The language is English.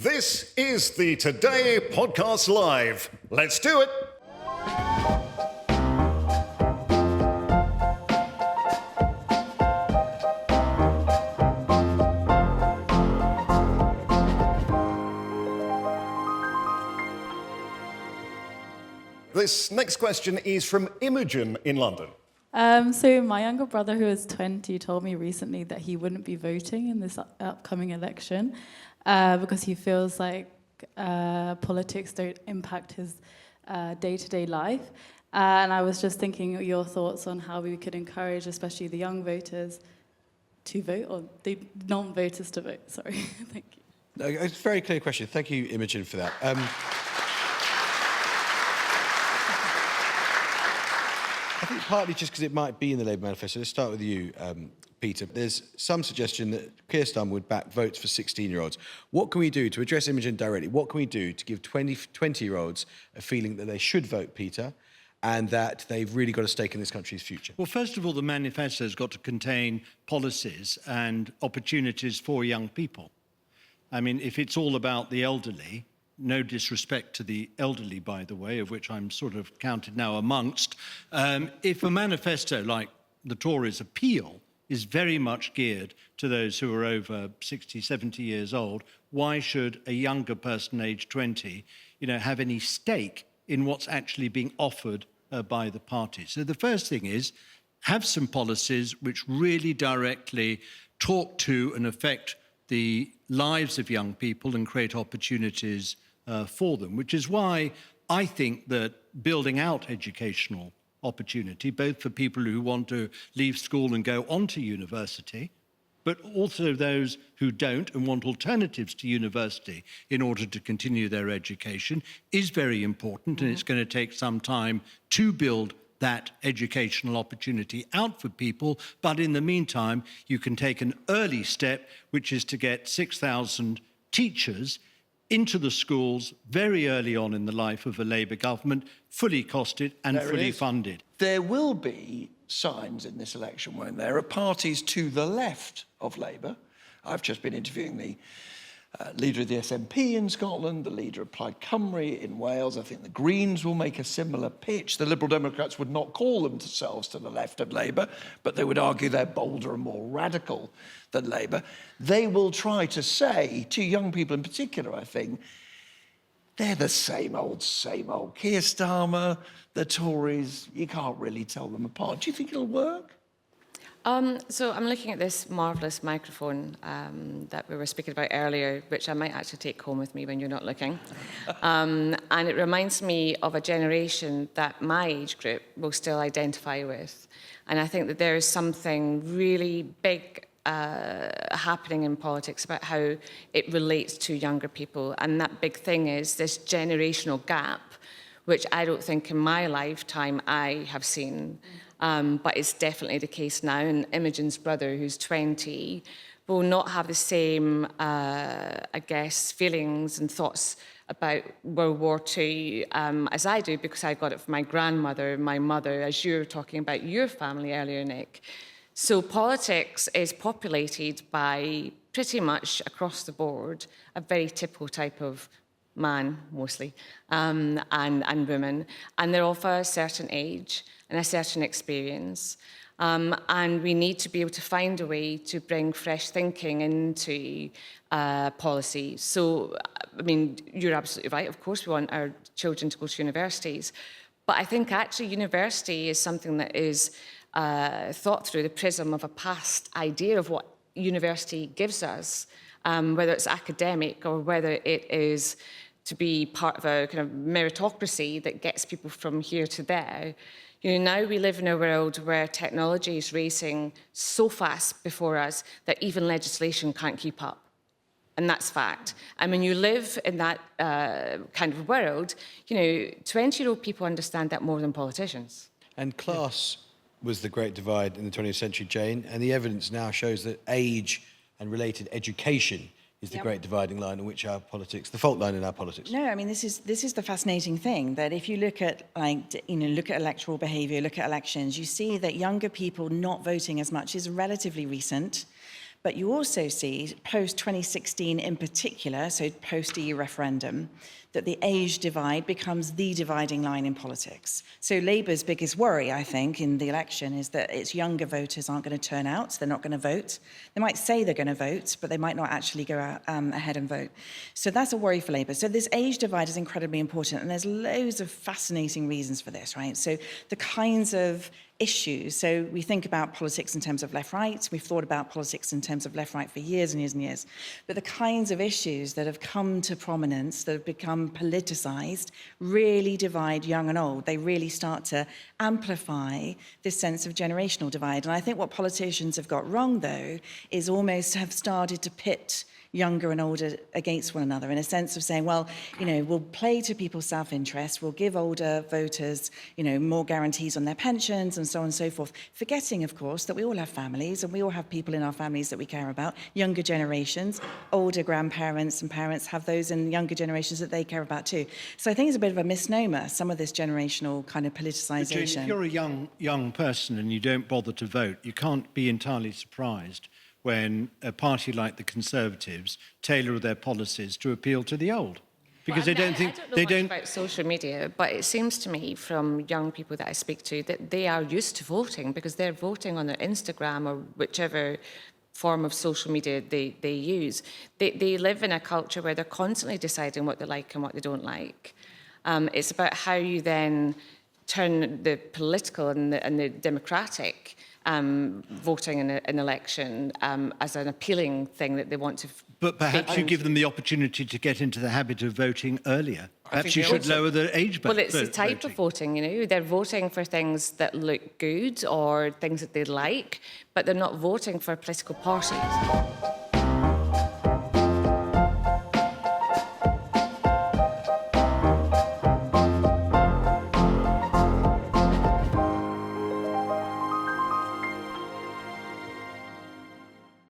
This is the Today Podcast Live. Let's do it. This next question is from Imogen in London. So my younger brother, who is 20, told me recently that he wouldn't be voting in this upcoming election because he feels like politics don't impact his day-to-day life. And I was just thinking your thoughts on how we could encourage, especially the young voters, to vote, or the non-voters to vote. Sorry, thank you. It's a very clear question. Thank you, Imogen, for that. I think partly just because it might be in the Labour manifesto. Let's start with you, Peter. There's some suggestion that Keir Starmer would back votes for 16-year-olds. What can we do to address Imogen directly? What can we do to give 20-year-olds a feeling that they should vote, Peter, and that they've really got a stake in this country's future? Well, first of all, the manifesto has got to contain policies and opportunities for young people. I mean, if it's all about the elderly, no disrespect to the elderly, by the way, of which I'm sort of counted now amongst, if a manifesto like the Tories' appeal is very much geared to those who are over 60, 70 years old, why should a younger person aged 20, have any stake in what's actually being offered by the party? So the first thing is have some policies which really directly talk to and affect the lives of young people and create opportunities for them, which is why I think that building out educational opportunity, both for people who want to leave school and go on to university, but also those who don't and want alternatives to university in order to continue their education, is very important, and it's going to take some time to build that educational opportunity out for people. But in the meantime, you can take an early step, which is to get 6,000 teachers into the schools very early on in the life of a Labour government, fully costed and fully funded. There will be signs in this election, won't there, of parties to the left of Labour. I've just been interviewing the leader of the SNP in Scotland, the leader of Plaid Cymru in Wales. I think the Greens will make a similar pitch. The Liberal Democrats would not call themselves to the left of Labour, but they would argue they're bolder and more radical than Labour. They will try to say to young people in particular, I think, they're the same old. Keir Starmer, the Tories, you can't really tell them apart. Do you think it'll work? So I'm looking at this marvellous microphone that we were speaking about earlier, which I might actually take home with me when you're not looking. And it reminds me of a generation that my age group will still identify with. And I think that there is something really big happening in politics about how it relates to younger people. And that big thing is this generational gap, which I don't think in my lifetime I have seen. But it's definitely the case now. And Imogen's brother, who's 20, will not have the same, feelings and thoughts about World War II as I do, because I got it from my grandmother, my mother, as you were talking about your family earlier, Nick. So politics is populated by pretty much across the board a very typical type of man, mostly, and women. And they're of a certain age and a certain experience. And we need to be able to find a way to bring fresh thinking into policy. So, I mean, you're absolutely right. Of course, we want our children to go to universities. But I think actually university is something that is thought through the prism of a past idea of what university gives us, whether it's academic or whether it is to be part of a kind of meritocracy that gets people from here to there. Now we live in a world where technology is racing so fast before us that even legislation can't keep up. And that's fact. And when you live in that kind of world, 20-year-old people understand that more than politicians. And class was the great divide in the 20th century, Jane, and the evidence now shows that age and related education is the great dividing line in which our politics, the fault line in our politics. No, I mean, this is the fascinating thing, that if you look at, look at electoral behaviour, look at elections, you see that younger people not voting as much is relatively recent. But you also see, post-2016 in particular, so post-EU referendum, that the age divide becomes the dividing line in politics. So Labour's biggest worry, I think, in the election is that its younger voters aren't going to turn out, they're not going to vote. They might say they're going to vote, but they might not actually go out, ahead and vote. So that's a worry for Labour. So this age divide is incredibly important, and there's loads of fascinating reasons for this, right? So the kinds of issues. So we think about politics in terms of left-right. We've thought about politics in terms of left-right for years and years and years. But the kinds of issues that have come to prominence, that have become politicized, really divide young and old. They really start to amplify this sense of generational divide. And I think what politicians have got wrong, though, is almost have started to pit younger and older against one another, in a sense of saying, well, you know, we'll play to people's self-interest, we'll give older voters, you know, more guarantees on their pensions and so on and so forth, forgetting, of course, that we all have families and we all have people in our families that we care about, younger generations, older grandparents and parents have those in younger generations that they care about too. So I think it's a bit of a misnomer, some of this generational kind of politicization. Jane, if you're a young person and you don't bother to vote, you can't be entirely surprised when a party like the Conservatives tailor their policies to appeal to the old. Because well, they don't think... I don't know much about social media, but it seems to me from young people that I speak to that they are used to voting because they're voting on their Instagram or whichever form of social media they use. They live in a culture where they're constantly deciding what they like and what they don't like. It's about how you then turn the political and the democratic voting in an election as an appealing thing that they want to... But perhaps you give them the opportunity to get into the habit of voting earlier. Perhaps you should lower the age Well, it's the type of voting, you know. They're voting for things that look good or things that they like, but they're not voting for political parties.